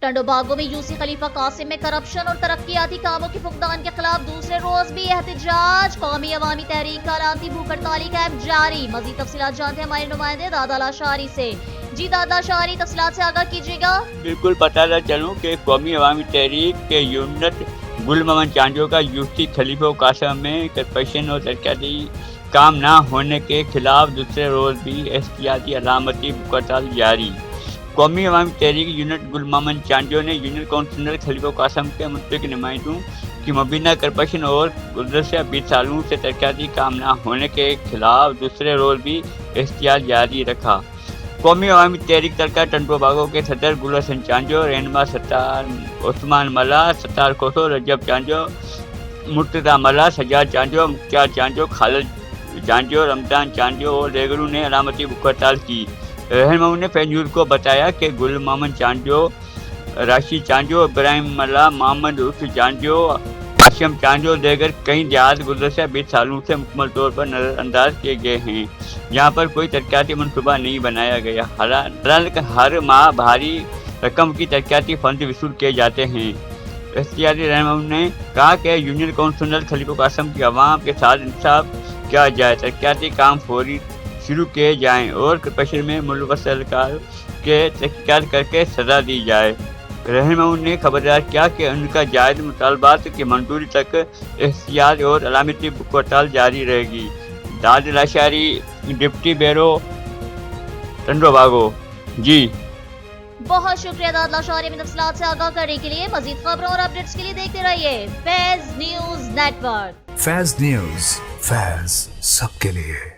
ٹنڈو باغوں میں یوسی خلیفہ قاسم میں کرپشن اور ترقیاتی کاموں کے فقدان کے خلاف دوسرے روز بھی احتجاج، قومی عوامی تحریک کا علامتی بھوک ہڑتالی کیمپ جاری۔ مزید تفصیلات جانتے ہیں ہمارے نمائندے دادا لاشاری سے۔ جی دادا شاہری، تفصیلات سے آگاہ کیجیے گا۔ بالکل بتانا چلوں کہ قومی عوامی تحریک کے یونٹ گل محمد چانجو کا یوسی خلیفہ قاسم میں کرپشن اور ترقیاتی کام نہ ہونے کے خلاف دوسرے روز بھی احتجاجی علامتی بھوک ہڑتال جاری۔ قومی عوامی تحریک یونٹ گل محمد چانجو نے یونین کونسلر خلیفہ قاسم کے متفق نمائندوں کی مبینہ کرپشن اور گزشتہ 20 سالوں سے ترقیاتی کام نہ ہونے کے خلاف دوسرے روز بھی احتجاج جاری رکھا۔ قومی عوامی تحریک ترکہ ٹنڈو باغوں کے صدر گل حسن چانجو، رہنما ستار عثمان ملا، ستار کھوسو رجب چانجو، مرتضی ملا، سجاد چانجو، مختار چانجو، خالد چانجو، رمضان چانجو اور دیگروں نے علامتی بھوک ہڑتال کی۔ رہنماؤں نے فیض نیوز کو بتایا کہ گل محمد چانجو، راشد چانجو، ابراہیم ملا، محمد عرف چانجو، ہاشم چانجو اور دیگر کئی دیہات گزشتہ 20 سالوں سے مکمل طور پر نظر انداز کیے گئے ہیں، جہاں پر کوئی ترقیاتی منصوبہ نہیں بنایا گیا۔ حالانکہ ہر ماہ بھاری رقم کی ترقیاتی فنڈ وصول کیے جاتے ہیں۔ احتجاجی رہنماؤں نے کہا کہ یونین کونسلر خلیفہ قاسم کی عوام کے ساتھ انصاف کیا جائے، ترقیاتی کام فوری شروع کیے جائیں اور کرپشن میں ملوث اہلکار کے تحقیقات کر کے سزا دی جائے۔ رہنماؤں نے خبردار کیا کہ ان کا جائز مطالبات کی منظوری تک احتجاج اور علامتی بھوک ہڑتال جاری رہے گی۔ داد لاشاری، ڈپٹی بیورو ٹنڈو باغو۔ جی بہت شکریہ داد لاشاری میں تفصیلات سے آگاہ کرنے کے لیے۔ مزید خبروں اور اپڈیٹس کے لیے دیکھتے رہیے فیض نیوز نیٹ ورک۔ فیض نیوز، فیض سب کے لیے۔